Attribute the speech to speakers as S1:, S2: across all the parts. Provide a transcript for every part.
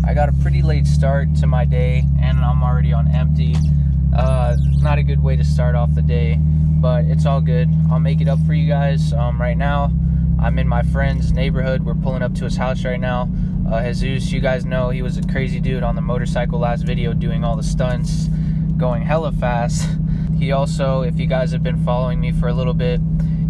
S1: I got a pretty late start to my day and I'm already on empty. Not a good way to start off the day, but it's all good. I'll make it up for you guys. Right now I'm in my friend's neighborhood. We're pulling up to his house right now. Jesus, you guys know he was a crazy dude on the motorcycle last video, doing all the stunts, going hella fast. He also, if you guys have been following me for a little bit,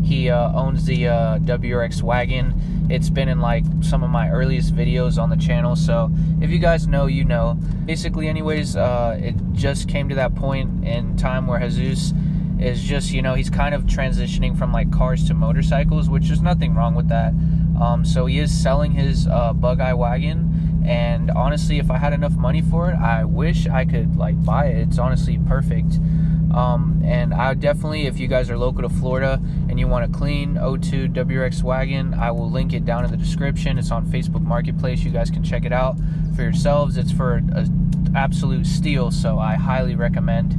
S1: he owns the WRX wagon. It's been in like some of my earliest videos on the channel, so if you guys know, you know. Basically, anyways, it just came to that point in time where Jesus is just, you know, he's kind of transitioning from like cars to motorcycles, which is nothing wrong with that. So he is selling his bug-eye wagon, and honestly, if I had enough money for it, I wish I could like buy it. It's honestly perfect. And I definitely, if you guys are local to Florida and you want a clean 02 WRX wagon, I will link it down in the description. It's on Facebook Marketplace. You guys can check it out for yourselves. It's for an absolute steal, so I highly recommend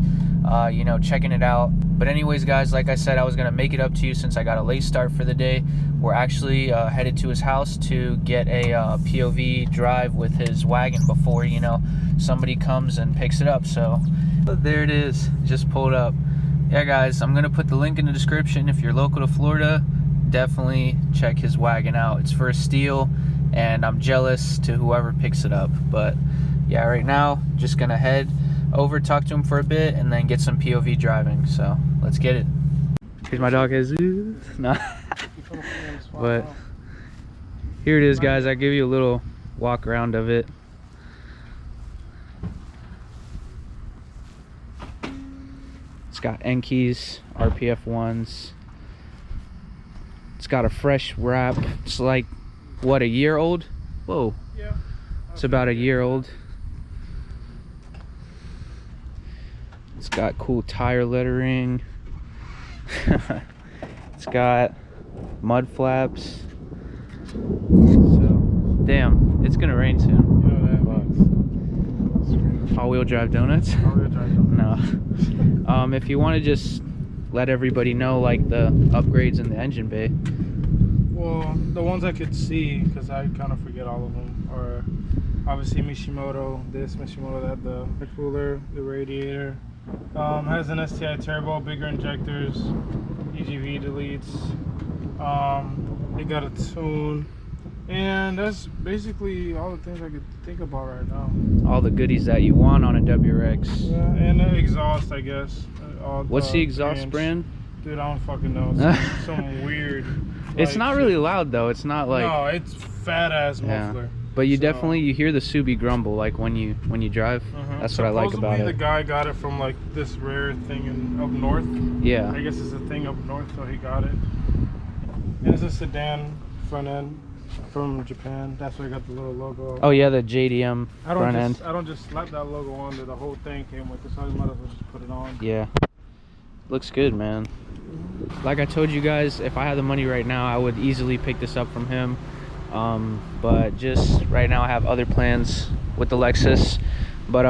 S1: you know, checking it out. But anyways, guys, like I said, I was gonna make it up to you since I got a late start for the day. We're actually headed to his house to get a POV drive with his wagon before, you know, somebody comes and picks it up. So there it is, just pulled up. Yeah, guys, I'm gonna put the link in the description. If you're local to Florida, definitely check his wagon out. It's for a steal, and I'm jealous to whoever picks it up. But yeah, right now just gonna head over, talk to him for a bit, and then get some POV driving. So let's get it. Here's my dog Jesus. No. But here it is, guys. I give you a little walk around of it. It's got N keys, RPF ones. It's got a fresh wrap. It's like, what, a year old? Whoa.
S2: Yeah.
S1: It's about a year old. It's got cool tire lettering. It's got mud flaps. So, damn, it's gonna rain soon.
S2: You know what that means.
S1: All-wheel drive donuts?
S2: All-wheel drive donuts.
S1: No. If you want to just let everybody know, like, the upgrades in the engine bay.
S2: Well, the ones I could see, because I kind of forget all of them, are obviously Mishimoto, that, the cooler, the radiator. Has an STI turbo, bigger injectors, EGV deletes. It got a tune, and that's basically all the things I could think about right now.
S1: All the goodies that you want on a WRX.
S2: Yeah, and the exhaust, I guess.
S1: What's the exhaust brand?
S2: Dude, I don't fucking know. It's some weird.
S1: It's
S2: like,
S1: not really loud though. It's not like.
S2: No, it's fat ass muffler.
S1: Yeah. But you definitely, you hear the Subi grumble like when you drive. That's what I like about it.
S2: The guy got it from like this rare thing up north.
S1: Yeah.
S2: I guess it's a thing up north, so he got it. And it's a sedan front end from Japan. That's why I got the little logo.
S1: Oh yeah, the JDM front end.
S2: I don't just slap that logo on there. The whole thing came with it, so I might as well just put it on.
S1: Yeah. Looks good, man. Like I told you guys, if I had the money right now, I would easily pick this up from him. But just right now I have other plans with the Lexus. But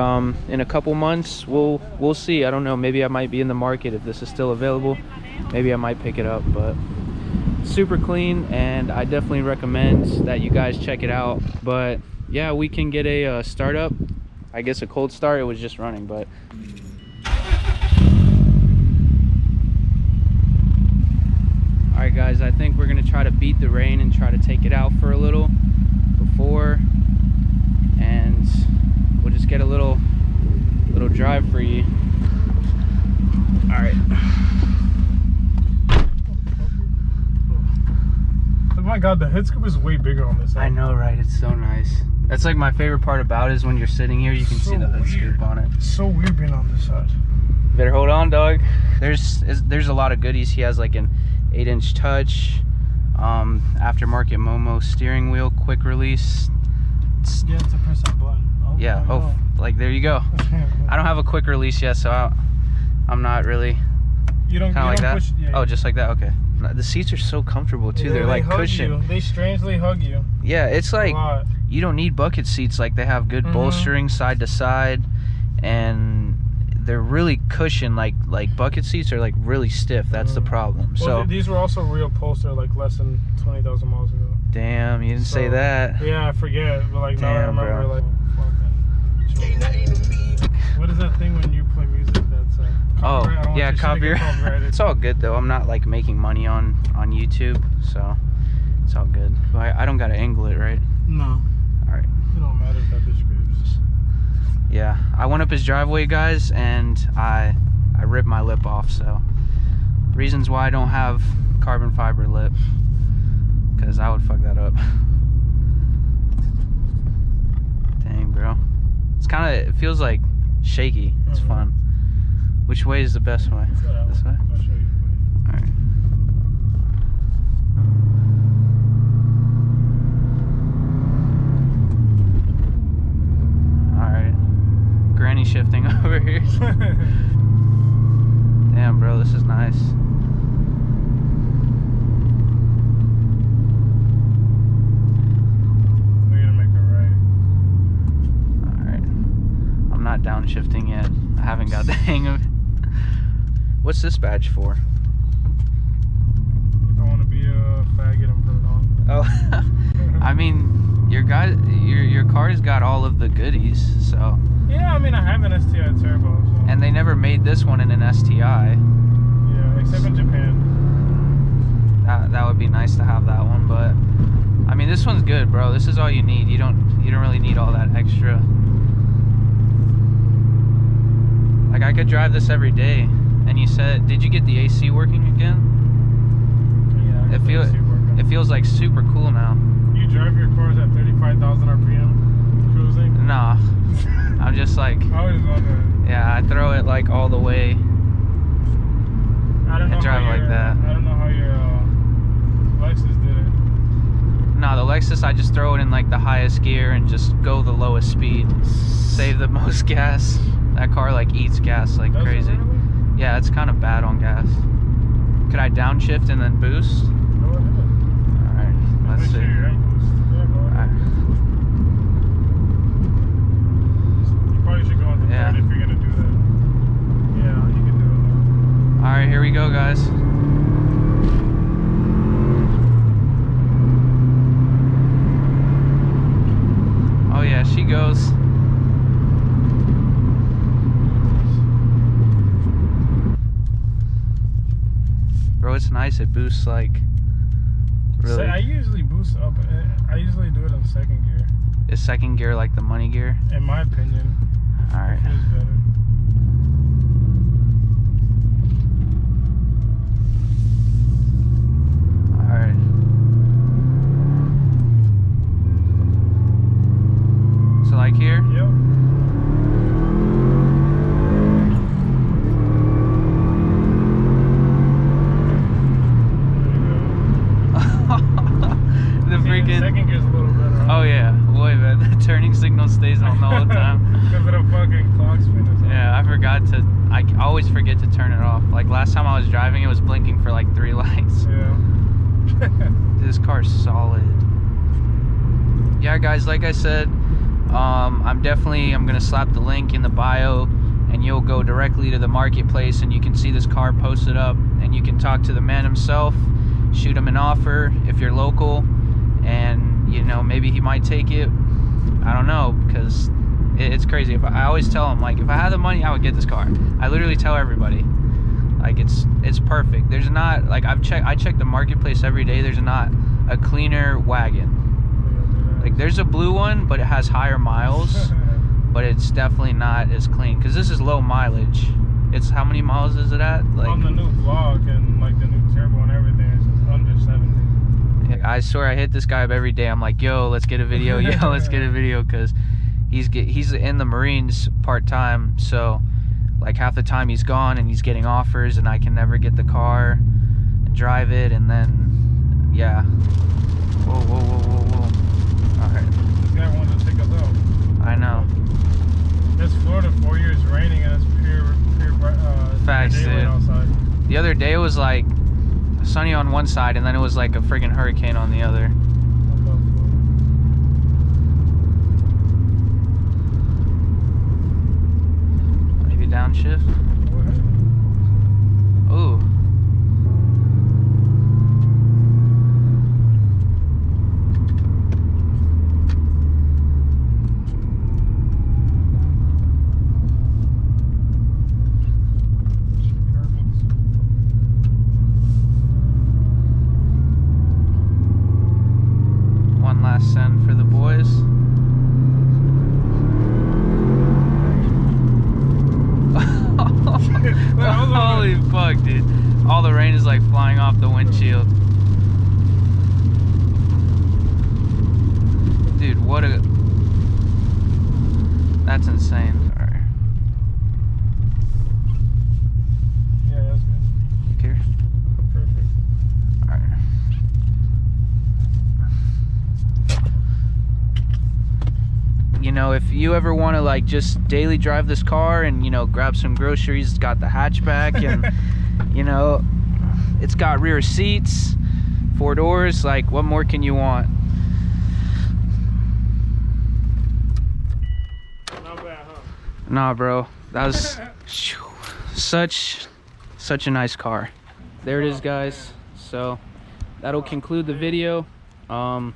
S1: in a couple months we'll see. I don't know, maybe I might be in the market if this is still available. Maybe I might pick it up. But super clean, and I definitely recommend that you guys check it out. But yeah, we can get a startup. I guess a cold start. It was just running, but alright guys, I think we're gonna try to beat the rain and try to take it out for a little before, and we'll just get a little drive for you. Alright.
S2: Oh my god, the head scoop is way bigger on this side.
S1: I know, right? It's so nice. That's like my favorite part about it, is when you're sitting here, you can see the hood scoop on it.
S2: It's so weird being on this side.
S1: Better hold on, dog. There's a lot of goodies. He has like an 8-inch touch, aftermarket Momo steering wheel, quick release.
S2: Yeah, it's a press that button. Oh,
S1: yeah, oh, like there you go. I don't have a quick release yet, so I'm not really.
S2: You don't
S1: kind of like that.
S2: Push, yeah,
S1: oh, just like that. Okay. The seats are so comfortable too. Yeah, they're like cushion.
S2: They strangely hug you.
S1: Yeah, it's like you don't need bucket seats. Like they have good bolstering side to side, and they're really cushioned. Like bucket seats are like really stiff. That's the problem. Well,
S2: so these were also real Pulsar, like less than 20,000 miles ago.
S1: Damn, you didn't say that.
S2: Yeah, I forget. But like now I remember,
S1: bro.
S2: like
S1: Yeah, copyright. It's all good though. I'm not like making money on YouTube, so it's all good. I don't gotta angle it, right?
S2: No.
S1: All right.
S2: It don't matter if that bitch scrapes.
S1: Yeah, I went up his driveway, guys, and I ripped my lip off. So reasons why I don't have carbon fiber lip, because I would fuck that up. Dang, bro. It's kind of, it feels like shaky. It's fun. Which way is the best way? This way?
S2: I'll show you.
S1: Alright. Alright. Granny shifting over here. Damn, bro, this is nice. Not downshifting yet. I haven't got the hang of it. What's this badge for?
S2: If I want to be a faggot and put it on.
S1: Oh, I mean, your car's got all of the goodies, so.
S2: Yeah, I mean, I have an STI turbo. So.
S1: And they never made this one in an STI.
S2: Yeah, except in Japan.
S1: That would be nice to have that one, but I mean, this one's good, bro. This is all you need. You don't really need all that extra. Like, I could drive this every day. And you said, did you get the AC working again?
S2: Yeah,
S1: it feels like super cool now.
S2: You drive your cars at 35,000 RPM cruising?
S1: Nah. I'm just like,
S2: I was wondering.
S1: Yeah, I throw it like all the way.
S2: I don't know,
S1: drive like that.
S2: I don't know how your Lexus did it.
S1: Nah, the Lexus, I just throw it in like the highest gear and just go the lowest speed. Save the most gas. That car like eats gas like crazy.
S2: It really?
S1: Yeah, it's kind of bad on gas. Could I downshift and then boost?
S2: Go ahead.
S1: Alright, let's see.
S2: Yeah, go ahead. You probably should go into third if you're gonna do that. Yeah, you can do it now.
S1: Alright, here we go, guys. Oh yeah, she goes. Bro, it's nice. It boosts like really.
S2: So I usually boost up. I usually do it in second gear.
S1: Is second gear like the money gear?
S2: In my opinion.
S1: All right.
S2: It feels better.
S1: All right. So like here?
S2: Yep. Second gear's a little better.
S1: Oh yeah, boy, man, the turning signal stays on the whole time.
S2: Because of the fucking clock spin or something.
S1: Yeah, I always forget to turn it off. Like last time I was driving, it was blinking for like 3 lights.
S2: Yeah.
S1: This car's solid. Yeah, guys, like I said, I'm gonna slap the link in the bio, and you'll go directly to the marketplace, and you can see this car posted up, and you can talk to the man himself, shoot him an offer if you're local. And you know, maybe he might take it. I don't know, because it's crazy. I always tell him, like, if I had the money, I would get this car. I literally tell everybody, like, it's perfect. There's not, like, I check the marketplace every day. There's not a cleaner wagon. Like, there's a blue one, but it has higher miles, but it's definitely not as clean, because this is low mileage. It's, how many miles is it at? Like,
S2: on the new block and like the new turbo and everything, it's just under 70.
S1: I swear I hit this guy up every day. I'm like, yo, let's get a video. Yo, let's get a video, because he's in the Marines part-time, so like half the time he's gone and he's getting offers, and I can never get the car and drive it. And then yeah, whoa. All right,
S2: this guy wanted to take us out.
S1: I know.
S2: It's Florida, 4 years raining, and it's pure
S1: facts,
S2: daylight outside.
S1: The other day it was like sunny on one side, and then it was like a friggin' hurricane on the other. Maybe downshift. Ooh.
S2: Careful.
S1: That's insane. All right.
S2: Yeah, that's good.
S1: Here.
S2: Perfect.
S1: All right. You know, if you ever want to like just daily drive this car and, you know, grab some groceries, it's got the hatchback and you know, it's got rear seats, 4 doors. Like, what more can you want?
S2: Not bad, huh?
S1: Nah, bro, that was such a nice car. There it is, guys. So that'll conclude the video. I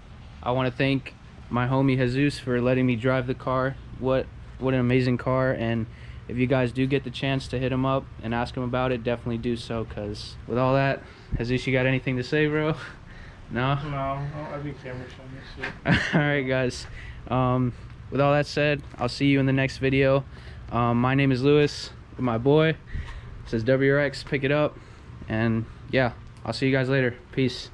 S1: want to thank my homie Jesus for letting me drive the car. What an amazing car. And if you guys do get the chance to hit him up and ask him about it, definitely do so, because with all that, Jesus, you got anything to say, bro? No?
S2: No, I be camera showing this shit.
S1: All right, guys. With all that said, I'll see you in the next video. My name is Lewis with my boy. It says WRX, pick it up. And yeah, I'll see you guys later. Peace.